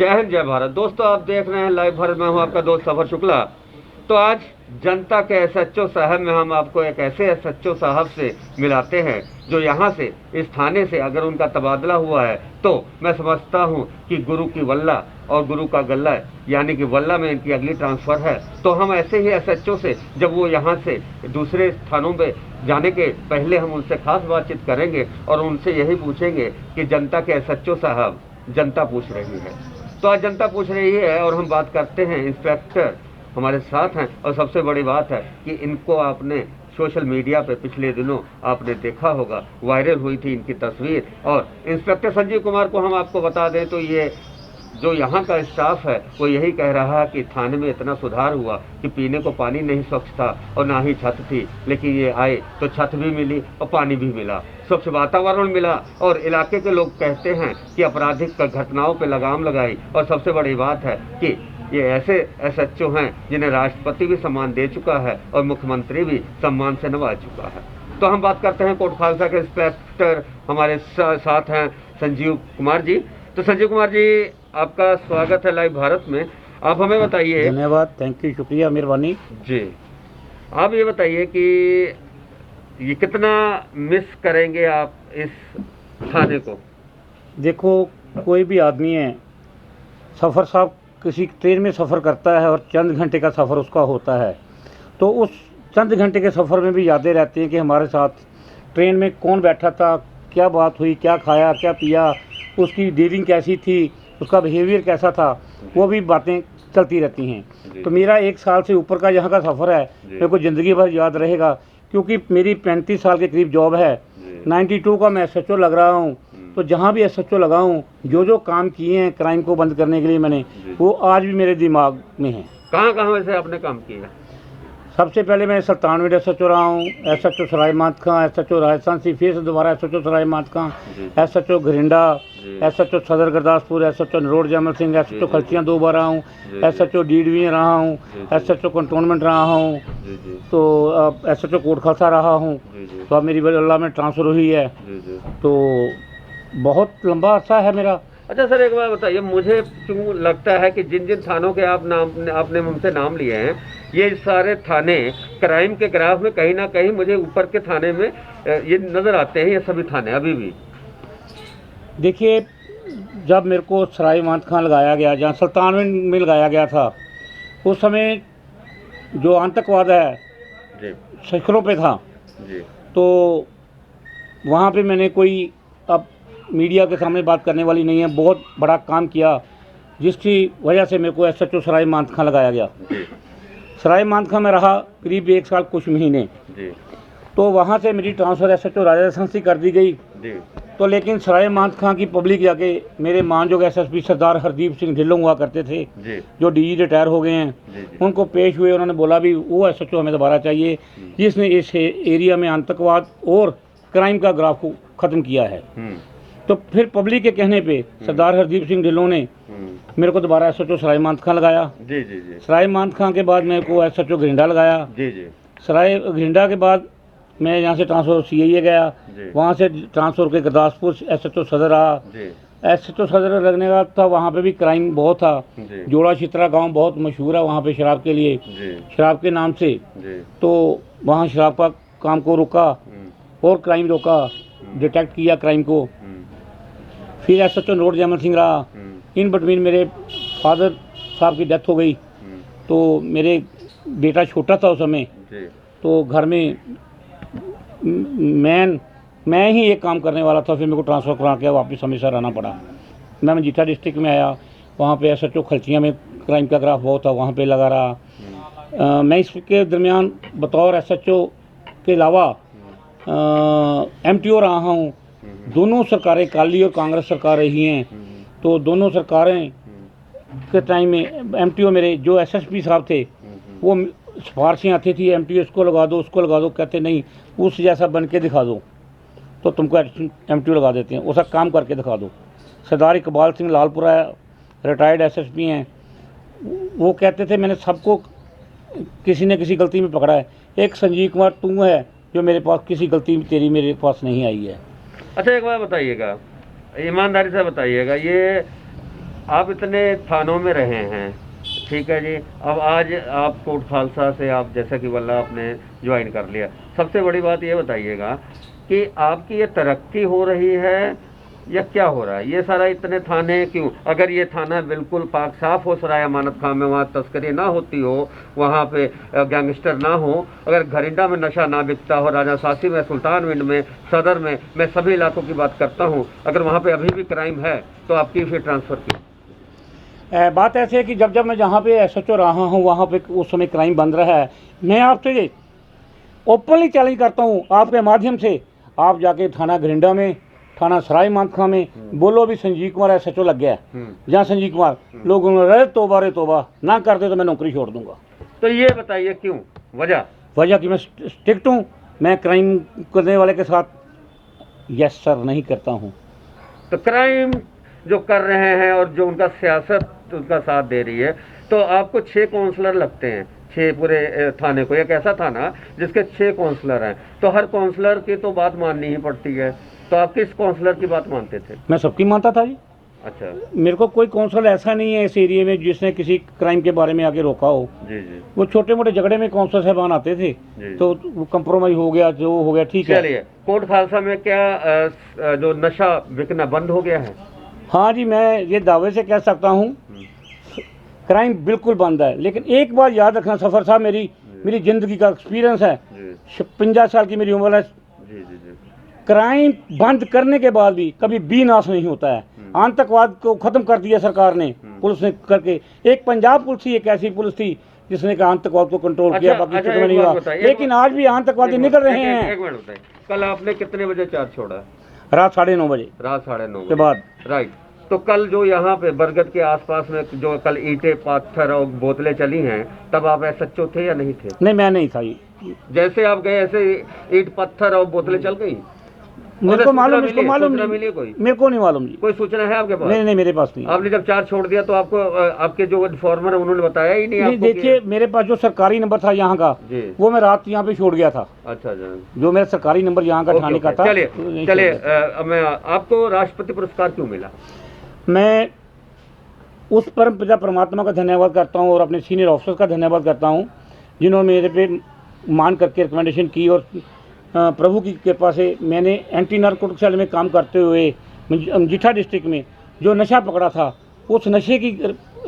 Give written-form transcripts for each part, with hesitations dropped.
जय हिंद जय भारत। दोस्तों आप देख रहे हैं लाइव भारत में, हूं आपका दोस्त सफर शुक्ला। तो आज जनता के एसएचओ साहब में हम आपको एक ऐसे एसएचओ साहब से मिलाते हैं जो यहाँ से इस थाने से अगर उनका तबादला हुआ है तो मैं समझता हूँ कि गुरु की वल्ला और गुरु का गल्ला, यानी कि वल्ला में इनकी अगली ट्रांसफ़र है। तो हम ऐसे ही एसएचओ से जब वो यहाँ से दूसरे थानों में जाने के पहले हम उनसे खास बातचीत करेंगे और उनसे यही पूछेंगे कि जनता के एसएचओ साहब, जनता पूछ रही है। तो आज जनता पूछ रही है और हम बात करते हैं। इंस्पेक्टर हमारे साथ हैं और सबसे बड़ी बात है कि इनको आपने सोशल मीडिया पे पिछले दिनों आपने देखा होगा, वायरल हुई थी इनकी तस्वीर। और इंस्पेक्टर संजीव कुमार को हम आपको बता दें तो ये जो यहाँ का स्टाफ है वो यही कह रहा है कि थाने में इतना सुधार हुआ कि पीने को पानी नहीं स्वच्छ था और ना ही छत थी, लेकिन ये आए तो छत भी मिली और पानी भी मिला, स्वच्छ वातावरण मिला। और इलाके के लोग कहते हैं कि आपराधिक घटनाओं पर लगाम लगाई। और सबसे बड़ी बात है कि ये ऐसे एसएचओ हैं जिन्हें राष्ट्रपति भी सम्मान दे चुका है और मुख्यमंत्री भी सम्मान से नवाज चुका है। तो हम बात करते हैं कोट खालसा के इंस्पेक्टर हमारे साथ हैं संजीव कुमार जी। तो संजीव कुमार जी, आपका स्वागत है लाइव भारत में। आप हमें बताइए। धन्यवाद, थैंक यू, शुक्रिया, मेहरबानी जी। आप ये बताइए कि ये कितना मिस करेंगे आप इस थाने को? देखो, कोई भी आदमी है, सफ़र साहब किसी ट्रेन में सफ़र करता है और चंद घंटे का सफ़र उसका होता है, तो उस चंद घंटे के सफ़र में भी यादें रहती हैं कि हमारे साथ ट्रेन में कौन बैठा था, क्या बात हुई, क्या खाया, क्या पिया, उसकी डीलिंग कैसी थी, उसका बिहेवियर कैसा था, वो भी बातें चलती रहती हैं। तो मेरा 1 साल से ऊपर का यहाँ का सफ़र है, मेरे को ज़िंदगी भर याद रहेगा, क्योंकि मेरी 35 साल के करीब जॉब है। 92 का मैं एसएचओ लग रहा हूँ। तो जहाँ भी एसएचओ लगा हूँ, जो काम किए हैं क्राइम को बंद करने के लिए मैंने, वो आज भी मेरे दिमाग में है। कहाँ कहाँ वैसे आपने काम किया? सबसे पहले मैं सुल्तानविंड एसएचओ रहा हूँ, एसएचओ सराय मातखां, एसएचओ राजस्थान सी, फिर से दोबारा एसएचओ सराय मातखां, एसएचओ घरिंडा, एसएचओ सदर गुरदासपुर, एसएचओ नरोड़ जैमल सिंह, एसएचओ खलचियाँ 2 बार रहा हूँ, एसएचओ डीडवी रहा हूँ, एसएचओ कंटोनमेंट रहा हूँ, तो एसएचओ कोट खालसा रहा हूँ। तो अब मेरी अल्लाह में ट्रांसफ़र हुई है, तो बहुत लंबा अर्सा है मेरा। अच्छा सर, एक बात बताइए, मुझे क्यों लगता है कि जिन जिन थानों के आपने मुझसे नाम लिए हैं, ये सारे थाने क्राइम के ग्राफ में कहीं ना कहीं मुझे ऊपर के थाने में ये नज़र आते हैं, ये सभी थाने अभी भी। देखिए, जब मेरे को सराय मातखां लगाया गया, जहाँ सुल्तानविंड में लगाया गया था, उस समय जो आतंकवाद है जी शिखरों पे था जी। तो वहाँ पे मैंने कोई, अब मीडिया के सामने बात करने वाली नहीं है, बहुत बड़ा काम किया, जिसकी वजह से मेरे को एसएचओ सराय मातखां लगाया गया। सराय मातखां में रहा करीब 1 साल कुछ महीने जी। तो वहाँ से मेरी ट्रांसफ़र एसएचओ राजस्थान से कर दी गई जी। तो लेकिन सराय मातखां की पब्लिक जाके मेरे मानजोग एसएसपी सरदार हरदीप सिंह ढिल्लों हुआ करते थे जी। जो डीजी रिटायर हो गए हैं, उनको पेश हुए। उन्होंने बोला भी वो एसएचओ हमें दोबारा चाहिए जिसने इस एरिया में आतंकवाद और क्राइम का ग्राफ को ख़त्म किया है। तो फिर पब्लिक के कहने पे सरदार हरदीप सिंह ढिल्लों ने मेरे को दोबारा एसएचओ सराय मातखां लगाया। जी जी जी। सराय मातखां के बाद मेरे को एसएचओ घरिंडा लगाया। जी जी। सराय घरिंडा के बाद मैं यहाँ से ट्रांसफ़र सीआईए गया, वहाँ से ट्रांसफ़र के गुरदासपुर एसएचओ सदर रहा। एसएचओ सदर लगने का था, वहाँ पे भी क्राइम बहुत था। जोड़ा छित्रा गांव बहुत मशहूर है वहाँ पे शराब के लिए, शराब के नाम से। तो वहाँ शराब का काम को रोका और क्राइम रोका, डिटेक्ट किया क्राइम को। फिर एसएचओ नरोड़ जैमल सिंह रहा। इन बिटवीन मेरे फादर साहब की डेथ हो गई, तो मेरे बेटा छोटा था उस समय, तो घर में मैं ही एक काम करने वाला था। फिर मेरे को ट्रांसफ़र करा के वापस हमेशा आना पड़ा। मैं मजीठा डिस्ट्रिक्ट में आया, वहाँ पे एसएचओ खलचियाँ में क्राइम का ग्राफ बहुत था, वहाँ पे लगा रहा। मैं इसके दरमियान बतौर एसएचओ के अलावा एमटीओ रहा हूँ। दोनों सरकारें, काली और कांग्रेस सरकार रही हैं, तो दोनों सरकारें के टाइम में एमटीओ मेरे जो एसएसपी साहब थे वो सिफारिशें आती थी, एमटीओ इसको लगा दो, उसको लगा दो, कहते नहीं उस जैसा बन के दिखा दो तो तुमको एमटीओ लगा देते हैं, उसका काम करके दिखा दो। सरदार इकबाल सिंह लालपुरा रिटायर्ड एसएसपी हैं, वो कहते थे मैंने सबको किसी न किसी गलती में पकड़ा है, एक संजीव कुमार तू है जो मेरे पास किसी गलती तेरी मेरे पास नहीं आई है। अच्छा एक बात बताइएगा, ईमानदारी से बताइएगा, ये आप इतने थानों में रहे हैं, ठीक है जी। अब आज आप कोट खालसा से आप जैसा कि वल्ला आपने ज्वाइन कर लिया, सबसे बड़ी बात ये बताइएगा कि आपकी ये तरक्की हो रही है या क्या हो रहा है? ये सारा इतने थाने क्यों? अगर ये थाना बिल्कुल पाक साफ हो सराय अमानत खां में, वहाँ तस्करी ना होती हो, वहाँ पे गैंगस्टर ना हो, अगर घरिंडा में नशा ना बिकता हो, राजा सासी में, सुल्तानविंड में, सदर में, मैं सभी इलाकों की बात करता हूँ, अगर वहाँ पे अभी भी क्राइम है तो आपकी फिर ट्रांसफ़र क्यों? बात ऐसे है कि जब जब मैं जहाँ पे SHO रहा हूँ वहाँ पे उस समय क्राइम बंद रहा है। मैं आपसे ओपनली चैलेंज करता हूँ आपके माध्यम से, आप जाके थाना घरिंडा में, थाना सराय मानखा में बोलो भी संजीव कुमार SHO लग गया है, जहाँ संजीव कुमार लोग रे तोबा रे तोबा ना कर दे तो मैं नौकरी छोड़ दूंगा। तो ये बताइए क्यों? वजह कि मैं स्ट्रिक्ट हूँ, मैं क्राइम करने वाले के साथ यस सर नहीं करता हूँ। तो क्राइम जो कर रहे हैं और जो उनका सियासत उनका साथ दे रही है, तो आपको 6 काउंसलर लगते हैं, 6 पूरे थाने को, एक ऐसा थाना जिसके 6 काउंसलर हैं, तो हर काउंसलर की तो बात माननी ही पड़ती है। तो आप किस काउंसलर की बात मानते थे? मैं सबकी मानता था जी। अच्छा, मेरे को कोई काउंसलर ऐसा नहीं है इस एरिया में जिसने किसी क्राइम के बारे में आगे रोका हो। जी जी। वो छोटे मोटे झगड़े में काउंसलर साहबान आते थे, तो कंप्रोमाइज हो गया, जो हो गया ठीक है। चलिए, कोट खालसा में क्या जो नशा बिकना बंद हो गया है? हाँ जी, मैं ये दावे से कह सकता हूँ क्राइम बिल्कुल बंद है। लेकिन एक बात याद रखना सफ़र साहब, मेरी ज़िंदगी का एक्सपीरियंस है, 50 साल की मेरी उम्र है। क्राइम बंद करने के बाद भी कभी भी नाश नहीं होता है। आतंकवाद को ख़त्म कर दिया सरकार ने, पुलिस ने करके। एक पंजाब पुलिस ही एक ऐसी पुलिस थी जिसने का आतंकवाद को कंट्रोल किया, बाकी कुछ नहीं हुआ। लेकिन आज भी आतंकवादी निकल रहे हैं। एक मिनट बताइए, कल आपने कितने बजे चार्ज छोड़ा? रात 9:30 बजे। रात 9:30 के बाद, राइट। तो कल जो यहाँ पे बरगद के आसपास में जो कल ईंटें, पत्थर और बोतलें चली हैं, तब आप SHO थे या नहीं थे? नहीं, मैं नहीं था। जैसे आप गए ऐसे ईंट, पत्थर और बोतलें चल गई? मेरे को मालूम, इसको मालूम मिली कोई? मेरे को नहीं मालूम जी। कोई सूचना है आपके पास? नहीं, मेरे पास नहीं। आपने जब चार्ज छोड़ दिया तो आपको आपके जो इन्फॉर्मर है उन्होंने बताया ही नहीं आपको? देखिए, मेरे पास जो सरकारी नंबर था यहाँ का, वो मैं रात यहाँ पे छोड़ गया था। अच्छा, जो मेरा सरकारी नंबर यहाँ का थाने का था। चलिए, मैं आपको राष्ट्रपति पुरस्कार क्यों मिला? मैं उस परम पिता परमात्मा का धन्यवाद करता हूँ और अपने सीनियर ऑफिसर्स का धन्यवाद करता हूँ जिन्होंने मेरे पे मान करके रिकमेंडेशन की। और प्रभु की कृपा से मैंने एंटी नारकोटिक सेल में काम करते हुए मजीठा डिस्ट्रिक्ट में जो नशा पकड़ा था, उस नशे की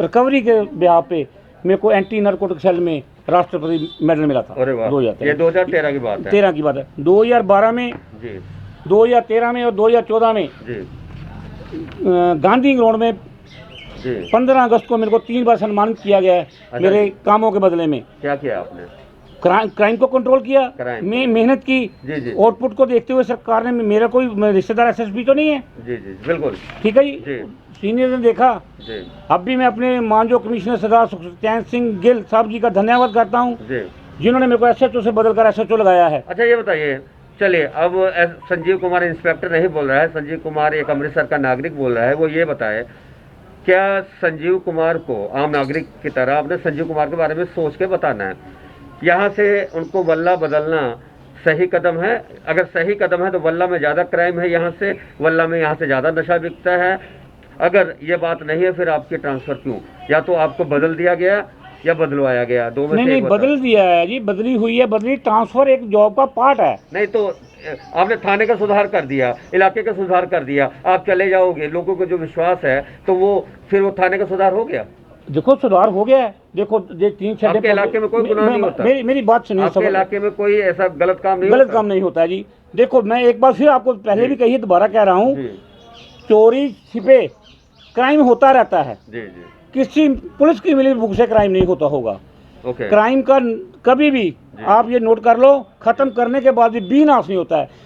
रिकवरी के ब्याह पे मेरे को एंटी नारकोटिक सेल में राष्ट्रपति मेडल मिला था। 2013 की बात है। 13 की बात है। 2012 में जी, 2013 में और 2014 में जी, गांधी ग्राउंड में 15 अगस्त को मेरे को 3 बार सम्मानित किया गया है। अच्छा, मेरे कामों के बदले में। क्या किया आपने? क्राइम को कंट्रोल किया, मैं मेहनत की। आउटपुट को देखते हुए सरकार ने, मेरा कोई रिश्तेदार SSP तो नहीं है। जी जी, बिल्कुल ठीक है जी। सीनियर ने देखा जी। अब भी मैं अपने मानजो कमिश्नर सरदार सुखचैन सिंह गिल साहब जी का धन्यवाद करता हूँ जिन्होंने मेरे को SHO से बदलकर SHO लगाया है। अच्छा, ये बताइए, चलिए, अब संजीव कुमार इंस्पेक्टर नहीं बोल रहा है, संजीव कुमार एक अमृतसर का नागरिक बोल रहा है। वो ये बताए, क्या संजीव कुमार को आम नागरिक की तरह आपने संजीव कुमार के बारे में सोच के बताना है? यहाँ से उनको वल्ला बदलना सही कदम है? अगर सही कदम है तो वल्ला में ज़्यादा क्राइम है, यहाँ से वल्ला में यहाँ से ज़्यादा नशा बिकता है। अगर ये बात नहीं है फिर आपकी ट्रांसफ़र क्यों? या तो आपको बदल दिया गया या बदलवाया गया, दो में से नहीं, बदल दिया है जी, बदली हुई है। बदली ट्रांसफ़र एक जॉब का पार्ट है। नहीं तो आपने थाने का सुधार कर दिया, इलाके का सुधार कर दिया, आप चले जाओगे, लोगों को जो विश्वास है तो वो फिर वो थाने का सुधार हो गया। देखो, सुधार हो गया है। देखो, ये 3 आपके इलाके में कोई गुनाह नहीं होता? मेरी बात सुनिए, आपके इलाके में कोई ऐसा गलत काम नहीं होता है जी। देखो, मैं एक बार फिर आपको पहले भी कही, दोबारा कह रहा हूँ, चोरी छिपे क्राइम होता रहता है। किसी पुलिस की मिली भूख से क्राइम नहीं होता होगा। क्राइम का कभी भी आप ये नोट कर लो, खत्म करने के बाद भी नाश नहीं होता है।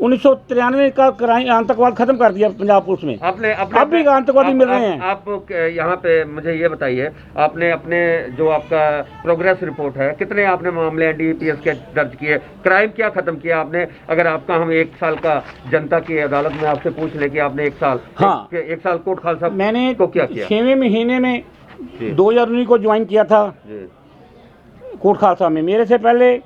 1993 का क्राइम आतंकवाद खत्म कर दिया पंजाब पुलिस में। आपने अब भी आतंकवादी मिल रहे हैं। आप यहाँ पे मुझे ये बताइए, आपने अपने जो आपका प्रोग्रेस रिपोर्ट है, कितने आपने मामले NDPS के दर्ज किए? क्राइम क्या खत्म किया आपने? अगर आपका हम 1 साल का जनता की अदालत में आपसे पूछ ले कि आपने 1 साल, हाँ, 1 साल कोट खालसा मैंने को क्या किया? 6वें महीने में 2019 को ज्वाइन किया था कोट खालसा में। मेरे से पहले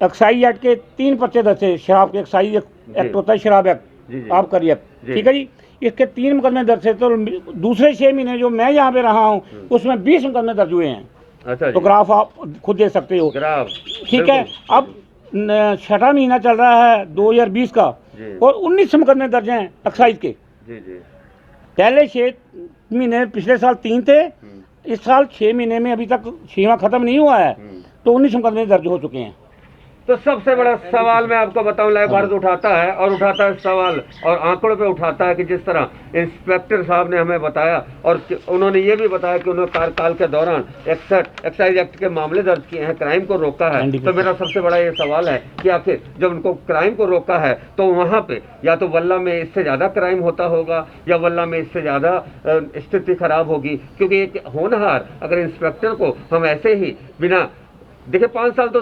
एक्साइज एक्ट के 3 पर्चे दर्ज थे। शराब के एक्साइज एक्ट होता है, शराब एक्ट, आबकारी एक्ट, ठीक है जी। इसके 3 मुकदमे दर्ज थे, तो दूसरे 6 महीने जो मैं यहाँ पे रहा हूँ उसमें 20 मुकदमे दर्ज हुए हैं। अच्छा तो जी, ग्राफ आप खुद देख सकते हो। ग्राफ ठीक है, बिल्कुल। अब 6वां महीना चल रहा है 2020 का जी और 19 मुकदमे दर्ज हैं एक्साइज के। जी जी। पहले 6 महीने पिछले साल 3 थे, इस साल 6 महीने में अभी तक 6वां खत्म नहीं हुआ है, तो 19 मुकदमे दर्ज हो चुके हैं। तो सबसे बड़ा सवाल मैं आपको बताऊं, लाइव भारत उठाता है और उठाता है सवाल और आंकड़ों पे उठाता है कि जिस तरह इंस्पेक्टर साहब ने हमें बताया और उन्होंने ये भी बताया कि उन्होंने कार्यकाल के दौरान एक्साइज एक्ट के मामले दर्ज किए हैं, क्राइम को रोका है। तो मेरा सबसे बड़ा ये सवाल है कि आखिर जब उनको क्राइम को रोका है तो वहाँ पे या तो वल्ला में इससे ज़्यादा क्राइम होता होगा या वल्ला में इससे ज़्यादा स्थिति खराब होगी, क्योंकि एक होनहार अगर इंस्पेक्टर को हम ऐसे ही बिना देखिए 5 साल तो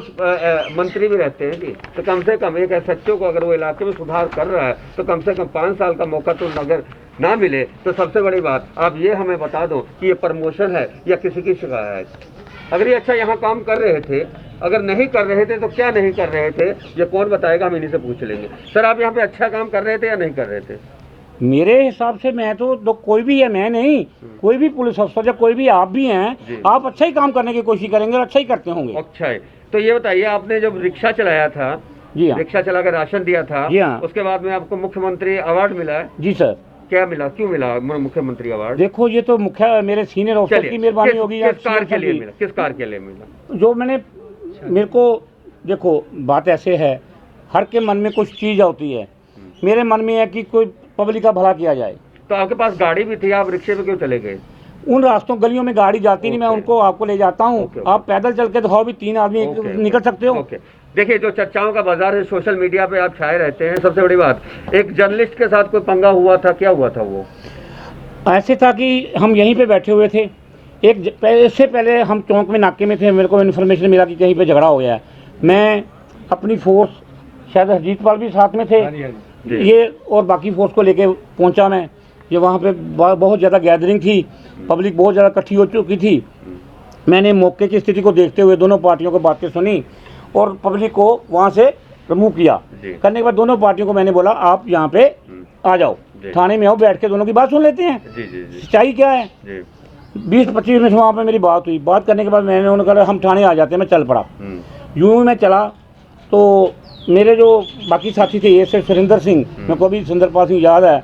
मंत्री भी रहते हैं जी, तो कम से कम एक एसएचओ को अगर वो इलाके में सुधार कर रहा है तो कम से कम 5 साल का मौका तो अगर ना मिले तो सबसे बड़ी बात आप ये हमें बता दो कि ये प्रमोशन है या किसी की शिकायत। अगर ये अच्छा यहाँ काम कर रहे थे, अगर नहीं कर रहे थे तो क्या नहीं कर रहे थे, ये कौन बताएगा, हम इन्हीं से पूछ लेंगे। सर आप यहाँ पे अच्छा काम कर रहे थे या नहीं कर रहे थे? मेरे हिसाब से मैं तो कोई भी है, मैं नहीं, कोई भी पुलिस अफसर या कोई भी आप भी हैं, आप अच्छा ही काम करने की कोशिश करेंगे और अच्छा ही करते होंगे। अच्छा है, तो ये बताइए आपने जब रिक्शा चलाया था, जी हाँ, रिक्शा चला कर राशन दिया था, जी हाँ, उसके बाद में आपको मुख्यमंत्री अवार्ड मिला है? जी सर। क्या मिला, क्यों मिला मुख्यमंत्री अवार्ड? देखो ये तो मुख्य मेरे सीनियर ऑफिसर की मेहरबानी होगी। किस कार के लिए मिला, किस कार के लिए मिला? जो मैंने मेरे को देखो बात ऐसे है, हर के मन में कुछ चीज़ होती है, मेरे मन में है कि कोई पब्लिक का भला किया जाए। तो आपके पास गाड़ी भी थी, आप रिक्शे पे क्यों चले गए? उन रास्तों गलियों में गाड़ी जाती नहीं, मैं उनको आपको ले जाता हूँ। आप पैदल चल के दिखाओ भी 3 आदमी निकल सकते हो। देखिए जो चर्चाओं का बाजार है, सोशल मीडिया पे आप छाए रहते हैं। सबसे बड़ी बात, एक जर्नलिस्ट के साथ कोई पंगा हुआ था, क्या हुआ था वो? ऐसे था कि हम यहीं पे बैठे हुए थे, इससे पहले हम चौक में नाके में थे, मेरे को इन्फॉर्मेशन मिला कि कहीं पे झगड़ा हो गया है। मैं अपनी फोर्स, शायद हरजीत पाल भी साथ में थे, ये और बाकी फोर्स को लेके पहुंचा मैं। ये वहाँ पे बहुत ज़्यादा गैदरिंग थी, पब्लिक बहुत ज़्यादा इकट्ठी हो चुकी थी। मैंने मौके की स्थिति को देखते हुए दोनों पार्टियों की बातें सुनी और पब्लिक को वहाँ से रिमूव किया। करने के बाद दोनों पार्टियों को मैंने बोला आप यहाँ पे आ जाओ, थाने में आओ, बैठ के दोनों की बात सुन लेते हैं, सच्चाई क्या है। 20-25 मिनट वहाँ पे मेरी बात हुई। बात करने के बाद मैंने उन्होंने कहा हम थाने आ जाते हैं, मैं चल पड़ा। यूँ ही मैं चला तो मेरे जो बाकी साथी थे, ये से सुरेंद्र सिंह, मेरे को अभी सुरेंद्रपाल सिंह याद है,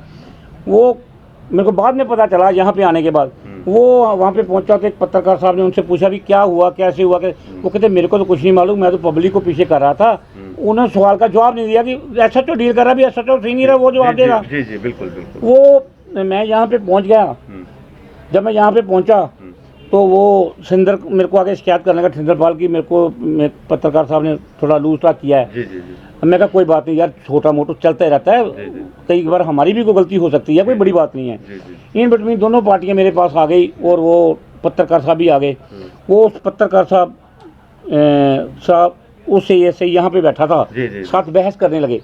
वो मेरे को बाद में पता चला यहाँ पे आने के बाद, वो वहाँ पे पहुँचा तो एक पत्रकार साहब ने उनसे पूछा भी क्या हुआ, कैसे हुआ, वो कहते मेरे को तो कुछ नहीं मालूम, मैं तो पब्लिक को पीछे कर रहा था। उन्होंने सवाल का जवाब नहीं दिया कि एसएचओ डील कर रहा भी, एसएचओ सीनियर है, वो जवाब देगा। जी जी बिल्कुल बिल्कुल। वो मैं यहाँ पे पहुँच गया, जब मैं यहाँ पे पहुँचा तो वो सिंदर मेरे को आगे शिकायत करने का, सिंदरपाल की, मेरे को पत्रकार साहब ने थोड़ा लूज टाक किया है। मैं कहा कोई बात नहीं यार, छोटा मोटा चलता ही रहता है, कई बार हमारी भी कोई गलती हो सकती है, कोई बड़ी बात नहीं है। इन बिटवीन दोनों पार्टियां मेरे पास आ गई और वो पत्रकार साहब भी आ गए। वो उस पत्रकार साहब उससे ऐसे यहाँ पे बैठा था, साथ बहस करने लगे।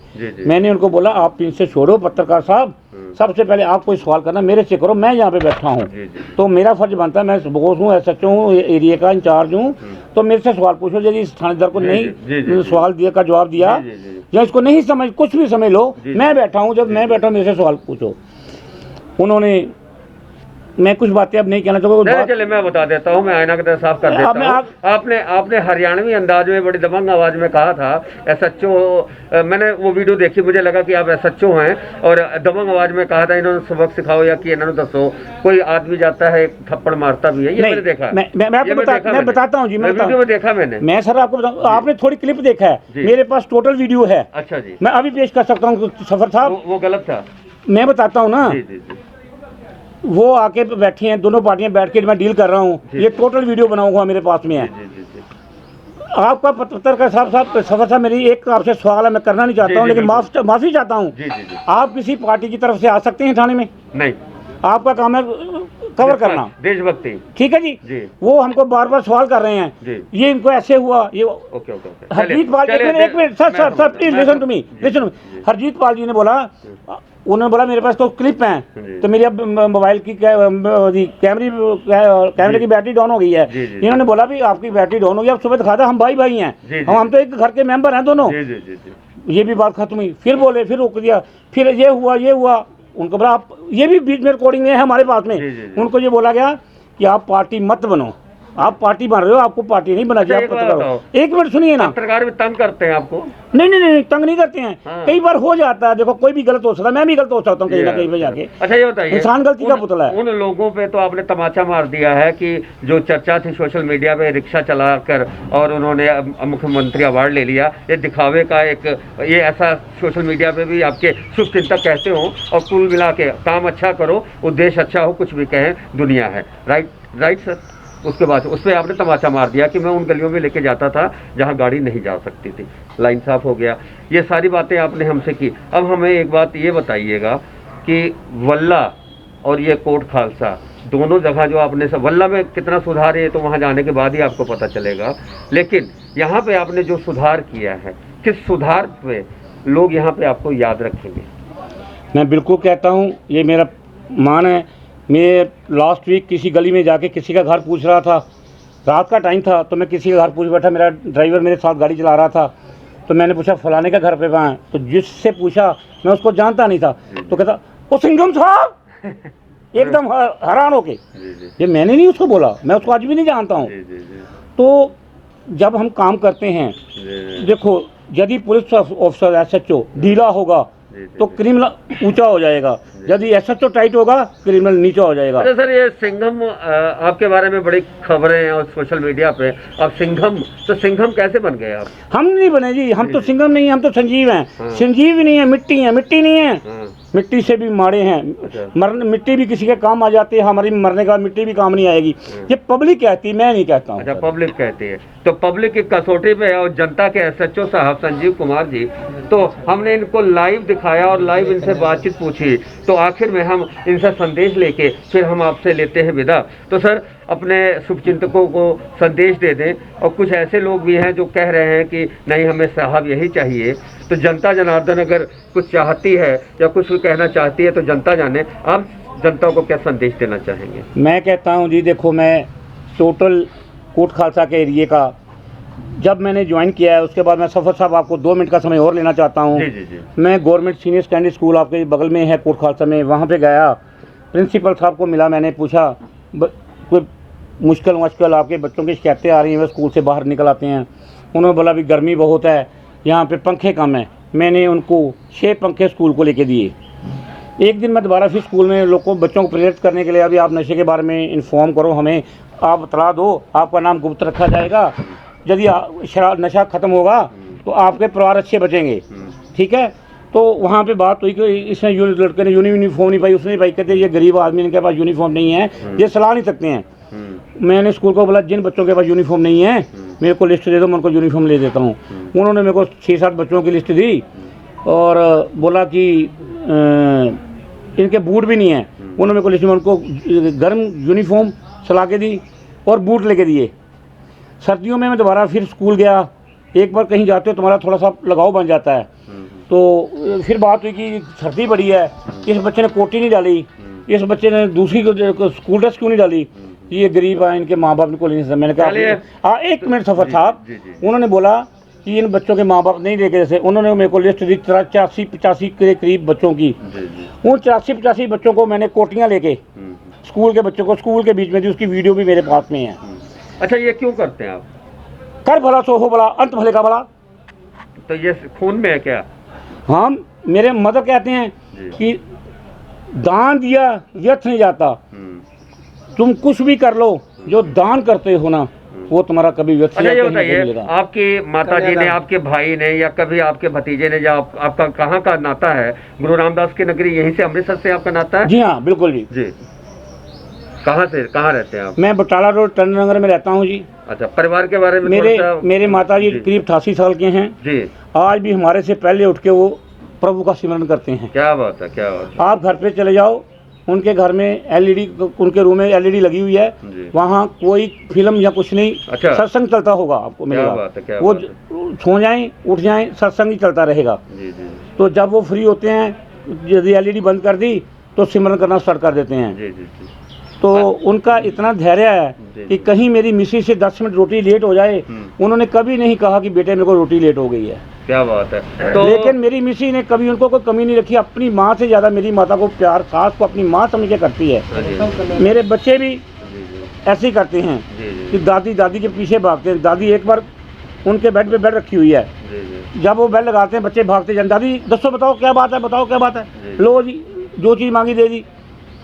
मैंने उनको बोला आप इनसे छोड़ो पत्रकार साहब, सबसे पहले आप कोई सवाल करना मेरे से करो, मैं यहाँ पे बैठा हूँ, तो मेरा फर्ज बनता है, मैं बॉस हूँ, एसएचओ हूँ, एरिया का इंचार्ज हूँ, तो मेरे से सवाल पूछो। यदि इस थानेदार को नहीं सवाल दिया का जवाब दिया या इसको नहीं समझ, कुछ भी समझ लो, मैं बैठा हूँ, जब मैं बैठा हूँ मेरे से सवाल पूछो। उन्होंने, मैं कुछ बातें अब नहीं कहना चाहूँगा, चले मैं बता देता हूँ, मैं आईना की तरह साफ कर देता हूँ। आपने हरियाणवी अंदाज में बड़ी दबंग आवाज में कहा था एसएचओ, मैंने वो वीडियो देखी, मुझे लगा कि आप एसएचओ हैं, और दबंग आवाज में कहा था इन्होंने सबक सिखाओ या कि इन्होंने दसो, कोई आदमी जाता है थप्पड़ मारता भी है, ये मैंने देखा। मैं बताता हूँ जी, मैं वीडियो में देखा मैंने। मैं सर आपको बताऊँ, आपने थोड़ी क्लिप देखा है, मेरे पास टोटल वीडियो है। अच्छा जी, मैं अभी पेश कर सकता हूँ। सफर साहब वो गलत था, मैं बताता हूँ ना। वो आके बैठी हैं, दोनों पार्टियां बैठ के मैं डील कर रहा हूँ, ये टोटल वीडियो बनाऊंगा, मेरे पास में है। आपका पत्रकार साहब सफर साहब, मेरी एक आपसे सवाल है, मैं करना नहीं चाहता हूँ, लेकिन माफी चाहता हूँ। आप किसी पार्टी की तरफ से आ सकते हैं थाने में? नहीं, आपका काम है कवर करना, देशभक्ति, ठीक है जी। वो हमको बार बार सवाल कर रहे हैं, ये इनको ऐसे हुआ, ये हरजीत पाल, एक minute sir please listen to me, Harjeet Pal ji ने बोला, उन्होंने बोला मेरे पास तो क्लिप हैं, तो मेरी अब मोबाइल की कैमरे की बैटरी डाउन हो गई है। इन्होंने बोला भी आपकी बैटरी डाउन हो गई, अब सुबह दिखा था, हम भाई हैं, हम तो एक घर के मेंबर हैं दोनों। ये भी बात खत्म हुई, फिर बोले, फिर रोक दिया, फिर ये हुआ, उनको बोला आप, ये भी बीच में रिकॉर्डिंग है हमारे पास में, जी, जी, जी। उनको ये बोला गया कि आप पार्टी मत बनो, आप पार्टी बन रहे हो, आपको पार्टी नहीं बना चाहिए, आप पत्रकार हो। एक मिनट सुनिए ना, पत्रकार भी तंग करते हैं आपको? नहीं नहीं नहीं, तंग नहीं करते हैं। हाँ। कई बार हो जाता है, देखो कोई भी गलत हो सकता है, मैं भी गलत हो सकता हूँ कहीं ना कहीं पे जाके। अच्छा ये बताइए, इंसान गलती का पुतला है। उन लोगों पे तो आपने तमाचा मार दिया है कि जो चर्चा थी सोशल मीडिया पे रिक्शा चलाकर और उन्होंने मुख्यमंत्री अवार्ड ले लिया, ये दिखावे का एक, ये ऐसा सोशल मीडिया पे भी आपके शुभचिंतक कहते हो, और कुल मिला के काम अच्छा करो, उद्देश्य अच्छा हो, कुछ भी कहें दुनिया है, राइट सर। उसके बाद उस पर आपने तमाचा मार दिया कि मैं उन गलियों में लेके जाता था जहां गाड़ी नहीं जा सकती थी, लाइन साफ हो गया, ये सारी बातें आपने हमसे की। अब हमें एक बात ये बताइएगा कि वल्ला और ये कोट खालसा दोनों जगह जो आपने वल्ला में कितना सुधार है तो वहां जाने के बाद ही आपको पता चलेगा, लेकिन यहाँ पे आपने जो सुधार किया है, किस सुधार पे लोग यहाँ पे आपको याद रखेंगे? मैं बिल्कुल कहता हूँ, ये मेरा मान है। मैं लास्ट वीक किसी गली में जाके किसी का घर पूछ रहा था, रात का टाइम था, तो मैं किसी का घर पूछ बैठा, मेरा ड्राइवर मेरे साथ गाड़ी चला रहा था, तो मैंने पूछा फलाने का घर पे कहाँ है, तो जिससे पूछा मैं उसको जानता नहीं था, तो कहता वो सिंघम साहब, एकदम हैरान होके। ये मैंने नहीं उसको बोला, मैं उसको आज भी नहीं जानता हूँ। तो जब हम काम करते हैं, देखो यदि पुलिस ऑफिसर SHO ढीला होगा तो क्रिमिनल ऊंचा हो जाएगा, यदि SHO टाइट होगा क्रिमिनल नीचा हो जाएगा। अच्छा सर, ये सिंघम आपके बारे में बड़ी खबरें हैं और सोशल मीडिया पे, अब सिंघम, तो सिंघम कैसे बन गए आप? हम नहीं बने जी, हम तो सिंघम नहीं है, हम तो संजीव हैं। हाँ। संजीव भी नहीं है, मिट्टी है, मिट्टी नहीं है। हाँ। मिट्टी से भी मारे हैं। अच्छा। मिट्टी भी किसी के काम आ जाती है, हमारी मरने के बाद मिट्टी भी काम नहीं आएगी। ये पब्लिक कहती है, मैं नहीं कहता हूँ। अच्छा, पब्लिक कहती है, तो पब्लिक की कसौटी पे है और जनता के SHO साहब संजीव कुमार जी, तो हमने इनको लाइव दिखाया और लाइव इनसे बातचीत पूछी, तो आखिर में हम इनसे संदेश लेके फिर हम आपसे लेते हैं विदा। तो सर अपने शुभचिंतकों को संदेश दे दें, और कुछ ऐसे लोग भी हैं जो कह रहे हैं कि नहीं हमें साहब यही चाहिए, तो जनता जनार्दन अगर कुछ चाहती है या कुछ भी कहना चाहती है तो जनता जाने, आप जनता को क्या संदेश देना चाहेंगे? मैं कहता हूँ जी, देखो मैं टोटल कोट खालसा के एरिए का जब मैंने ज्वाइन किया है, उसके बाद मैं सफ़र साहब आपको 2 मिनट का समय और लेना चाहता हूँ। जी जी जी। मैं गवर्नमेंट सीनियर सेकेंडरी स्कूल आपके बगल में है कोट खालसा में, वहाँ पे गया, प्रिंसिपल साहब को मिला, मैंने पूछा कोई मुश्किल आपके बच्चों की शिकायतें आ रही हैं, वे स्कूल से बाहर निकल आते हैं। उन्होंने बोला अभी गर्मी बहुत है, यहाँ पे पंखे कम हैं। मैंने उनको 6 पंखे स्कूल को लेके दिए। एक दिन मैं दोबारा फिर स्कूल में लोगों बच्चों को प्रेरित करने के लिए, अभी आप नशे के बारे में इन्फॉर्म करो हमें, आप इतला दो, आपका नाम गुप्त रखा जाएगा, यदि नशा ख़त्म होगा तो आपके परिवार अच्छे बचेंगे, ठीक है। तो वहाँ पे बात हुई कि इसने लड़के ने यूनिफॉर्म नहीं पाई, उसने नहीं पाई, कहते ये गरीब आदमी इनके पास यूनिफॉर्म नहीं है, ये सलाह नहीं सकते हैं। मैंने स्कूल को बोला जिन बच्चों के पास यूनिफॉर्म नहीं है मेरे को लिस्ट दे दो, मैं उनको यूनिफॉर्म ले देता हूँ। उन्होंने मेरे को 6-7 बच्चों की लिस्ट दी और बोला कि इनके बूट भी नहीं है। उन्होंने मेरे को लिस्ट में उनको गर्म यूनिफॉर्म सला के दी और बूट लेके दिए। सर्दियों में मैं दोबारा फिर स्कूल गया, एक बार कहीं जाते हो तुम्हारा थोड़ा सा लगाव बन जाता है, तो फिर बात हुई कि सर्दी बड़ी है, इस बच्चे ने कोटी नहीं डाली, इस बच्चे ने दूसरी स्कूल ड्रेस क्यों नहीं डाली, ये गरीब है, इनके माँ बाप इनको ले नहीं सकते। मैंने कहा हाँ 1 मिनट सफ़र साहब, उन्होंने बोला कि इन बच्चों के माँ बाप नहीं लेके, जैसे उन्होंने मेरे को लिस्ट दी 84-85 के करीब बच्चों की। उन 84-85 बच्चों को मैंने कोटियाँ लेके स्कूल के बच्चों को स्कूल के बीच में दी, उसकी वीडियो भी मेरे पास में है। अच्छा, ये क्यों करते हैं आप? कर भला सो हो भला, अंत भले का भला। तो ये खून में है क्या? हाँ, मेरे मदर कहते हैं कि दान दिया व्यर्थ नहीं जाता, तुम कुछ भी कर लो, जो दान करते हो ना वो तुम्हारा कभी व्यर्थ नहीं जाता। अच्छा ये बताइए, आपकी माता जी ने, आपके भाई ने या कभी आपके भतीजे ने, या आपका कहाँ का नाता है? गुरु रामदास की नगरी यहीं से, अमृतसर से आपका नाता है? जी हाँ बिल्कुल जी। जी, कहाँ से, कहाँ रहते हैं आप? मैं बटाला रोड टंडन नगर में रहता हूँ जी। अच्छा, परिवार के बारे में मेरे माता जी करीब 88 साल के हैं जी। आज भी हमारे से पहले उठ के वो प्रभु का सिमरन करते हैं। क्या बात है, क्या बात है। आप घर पे चले जाओ, उनके घर में LED, उनके रूम में LED लगी हुई है, वहाँ कोई फिल्म या कुछ नहीं। अच्छा, सत्संग चलता होगा आपको मिलेगा। वो सो जाएं उठ जाएं, सत्संग ही चलता रहेगा। तो जब वो फ्री होते हैं, यदि LED बंद कर दी तो सिमरन करना स्टार्ट कर देते हैं। तो उनका इतना धैर्य है कि कहीं मेरी मिसेज से 10 मिनट रोटी लेट हो जाए, उन्होंने कभी नहीं कहा कि बेटे मेरे को रोटी लेट हो गई है। क्या बात है। तो लेकिन मेरी मिसी ने कभी उनको कोई कमी नहीं रखी, अपनी माँ से ज़्यादा मेरी माता को प्यार, सास को अपनी माँ समझ के करती है। हाँ जी, मेरे बच्चे भी जी जी ऐसे ही करते हैं जी जी कि दादी के पीछे भागते हैं। दादी एक बार उनके बेड पे बेड रखी हुई है, जी जी जब वो बेड लगाते हैं बच्चे भागते जाते, दादी दसो बताओ क्या बात है, बताओ क्या बात है, जी। लो जी जो चीज़ मांगी दे दी।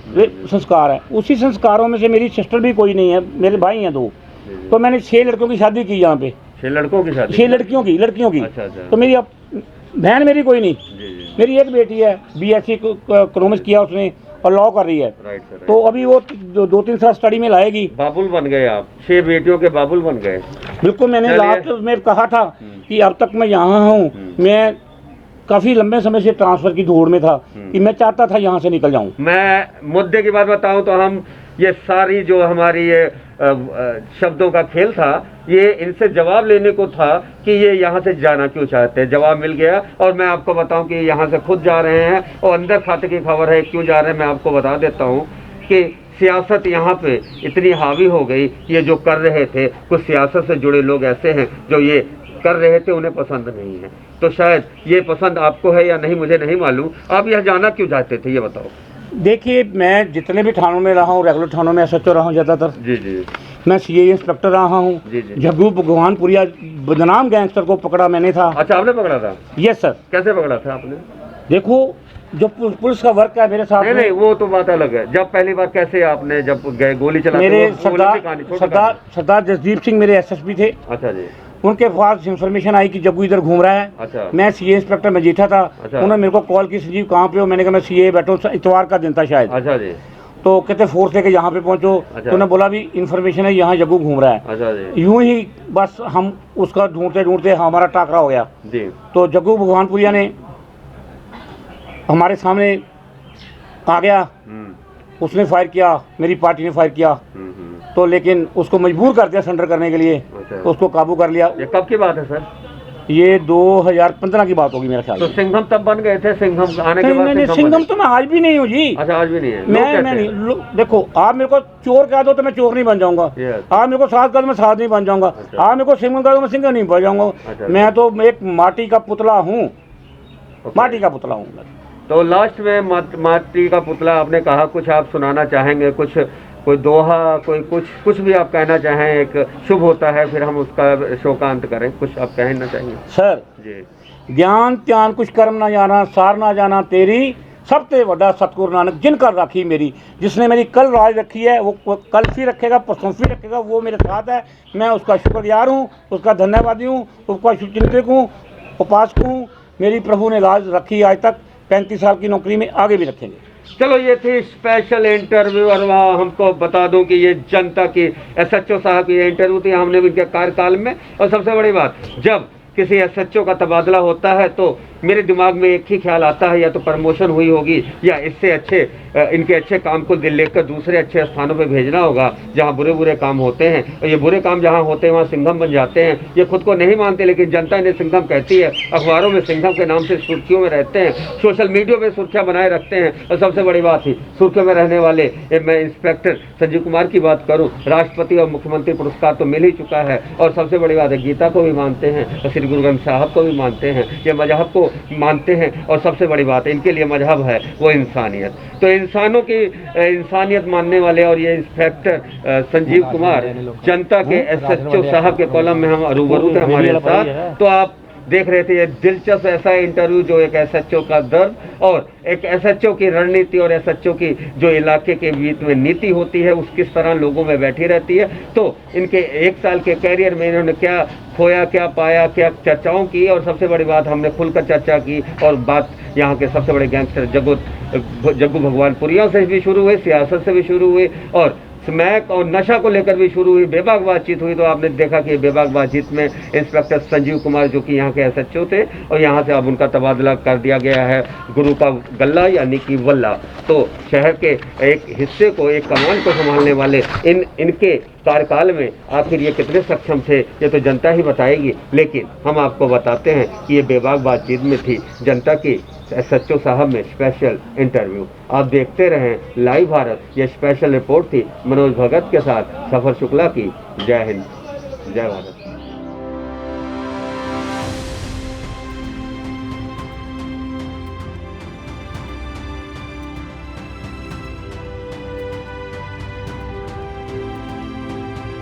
वे संस्कार है। उसी संस्कारों में से मेरी सिस्टर भी कोई नहीं है, मेरे भाई हैं 2। जी, जी। तो मैंने 6 लड़कों की शादी की यहाँ पे, 6 लड़कों की शादी? 6 लड़कियों की। अच्छा अच्छा। तो मेरी अब बहन मेरी कोई नहीं, जी जी मेरी एक बेटी है, BSc इकोनॉमिक्स किया उसने और लॉ कर रही है। Right sir. तो अभी वो 2-3 साल स्टडी में लाएगी। बाबुल बन गए आप, 6 बेटियों के बाबुल बन गए। बिल्कुल, मैंने चलिए। लास्ट में कहा था कि अब तक मैं यहाँ हूँ, मैं काफ़ी लंबे समय से ट्रांसफ़र की दौड़ में था कि मैं चाहता था यहाँ से निकल जाऊँ। मैं मुद्दे की बात बताऊं तो हम ये सारी जो हमारी ये शब्दों का खेल था, ये इनसे जवाब लेने को था कि ये यहाँ से जाना क्यों चाहते हैं। जवाब मिल गया और मैं आपको बताऊं कि यहाँ से खुद जा रहे हैं और अंदर खाते की खबर है क्यों जा रहे हैं। मैं आपको बता देता हूँ कि सियासत यहाँ पे इतनी हावी हो गई, ये जो कर रहे थे, कुछ सियासत से जुड़े लोग ऐसे हैं जो ये कर रहे थे, उन्हें पसंद नहीं है। तो शायद ये पसंद आपको है या नहीं मुझे नहीं मालूम। आप यहाँ जाना क्यों चाहते थे ये बताओ। देखिए, मैं जितने भी थानों में रहा हूँ, रेगुलर थानों में SHO रहा हूँ ज़्यादातर। जी जी। मैं CA इंस्पेक्टर रहा हूँ। जी जी। जग्गू भगवानपुरिया बदनाम गैंगस्टर को पकड़ा मैंने था। अच्छा, आपने पकड़ा था? Yes sir. कैसे पकड़ा था आपने? देखो, जो पुलिस का वर्क है मेरे साथ नहीं में, नहीं, वो तो बात अलग है। जब पहली बार कैसे आपने जब गए गोली चला? मेरे सरदार जसदीप सिंह मेरे SSP थे। अच्छा जी। उनके पास इंफॉर्मेशन आई कि जग्गू इधर घूम रहा है। अच्छा। मैं CA इंस्पेक्टर मजीठा था। अच्छा। उन्होंने मेरे को कॉल की, संजीव कहाँ पे हो? मैंने कहा मैं CA बैठा हूँ, इतवार का दिन था शायद। अच्छा जी। तो कहते फोर्स लेके यहाँ पे पहुँचो। अच्छा। तो उन्होंने बोला भी इन्फॉर्मेशन है यहाँ जग्गू घूम रहा है। अच्छा जी। यूं ही बस हम उसका ढूंढते ढूंढते हमारा टाकरा हो गया। जी। तो जग्गू भगवानपुरिया ने हमारे सामने आ गया, उसने फायर किया, मेरी पार्टी ने फायर किया। तो लेकिन उसको मजबूर कर दिया सरेंडर करने के लिए। अच्छा। उसको काबू कर लिया। ये कब की बात है सर? ये 2015 की बात होगी मेरा ख्याल। तो सिंघम तब बन गए थे? सिंघम आने के बाद नहीं, सिंघम तो मैं आज भी नहीं हूँ जी। अच्छा, आज भी नहीं है? मैं नहीं। देखो, आप मेरे को चोर कह दो तो मैं चोर नहीं बन जाऊंगा। आप मेरे को साध कर दो मैं साध नहीं बन जाऊंगा। आप मेरे को सिंघम कह दो मैं सिंघम नहीं बन जाऊंगा। मैं तो एक माटी का पुतला हूँ, माटी का पुतला हूँ। तो लास्ट में माटी का पुतला आपने कहा, कुछ आप सुनाना चाहेंगे? कुछ कोई दोहा, कोई कुछ भी आप कहना चाहें? एक शुभ होता है, फिर हम उसका शोकांत करें। कुछ आप कहना चाहेंगे सर? जी। ज्ञान त्यान कुछ कर्म ना जाना, सार ना जाना तेरी, सबसे बड़ा सतगुरु नानक जिन कर राखी मेरी। जिसने मेरी कल राज रखी है वो कल भी रखेगा, परसों भी रखेगा। वो मेरे साथ है, मैं उसका शुक्रगुजार हूँ, उसका धन्यवादी हूँ, उसका शुभचिंतक हूँ, उपासक हूँ। मेरी प्रभु ने राज रखी आज तक, 35 साल की नौकरी में आगे भी रखेंगे। चलो, ये थी स्पेशल इंटरव्यू। और वहाँ हमको बता दूं कि ये जनता की SHO साहब की इंटरव्यू थी, हमने भी इनके कार्यकाल में। और सबसे बड़ी बात, जब किसी SHO का तबादला होता है तो मेरे दिमाग में एक ही ख्याल आता है, या तो प्रमोशन हुई होगी या इससे अच्छे इनके अच्छे काम को दिल लेकर दूसरे अच्छे स्थानों पे भेजना होगा जहाँ बुरे बुरे काम होते हैं। और ये बुरे काम जहाँ होते हैं वहाँ सिंघम बन जाते हैं। ये खुद को नहीं मानते, लेकिन जनता इन्हें सिंघम कहती है। अखबारों में सिंघम के नाम से सुर्खियों में रहते हैं, सोशल मीडिया में सुर्खियाँ बनाए रखते हैं। और सबसे बड़ी बात ही सुर्खियों में रहने वाले मैं इंस्पेक्टर संजीव कुमार की बात करूँ, राष्ट्रपति और मुख्यमंत्री पुरस्कार तो मिल ही चुका है। और सबसे बड़ी बात है, गीता को भी मानते हैं और श्री गुरु ग्रंथ साहब को भी मानते हैं, ये मजहब को मानते हैं। और सबसे बड़ी बात है, इनके लिए मजहब है वो इंसानियत। तो इंसानों की इंसानियत मानने वाले और ये इंस्पेक्टर संजीव कुमार जनता के SHO साहब के कॉलम में हम रूबरू थे हमारे साथ। तो आप देख रहे थे ये दिलचस्प ऐसा इंटरव्यू जो एक SHO का दर्द और एक SHO की रणनीति और SHO की जो इलाके के बीच में नीति होती है उस किस तरह लोगों में बैठी रहती है। तो इनके 1 साल के कैरियर में इन्होंने क्या खोया, क्या पाया, क्या चर्चाओं की। और सबसे बड़ी बात, हमने खुलकर चर्चा की। और बात यहाँ के सबसे बड़े गैंगस्टर जग्गू भगवानपुरिया से भी शुरू हुई, सियासत से भी शुरू हुई और स्मैक और नशा को लेकर भी शुरू हुई, बेबाक बातचीत हुई। तो आपने देखा कि बेबाक बातचीत में इंस्पेक्टर संजीव कुमार जो कि यहाँ के SHO थे और यहाँ से अब उनका तबादला कर दिया गया है गुरु का गल्ला यानी कि वल्ला। तो शहर के एक हिस्से को, एक कमान को संभालने वाले इनके कार्यकाल में आखिर ये कितने सक्षम थे ये तो जनता ही बताएगी। लेकिन हम आपको बताते हैं कि ये बेबाक बातचीत में थी जनता की SHO साहब में स्पेशल इंटरव्यू। आप देखते रहें लाइव भारत। ये स्पेशल रिपोर्ट थी मनोज भगत के साथ सफर शुक्ला की। जय हिंद, जय भारत।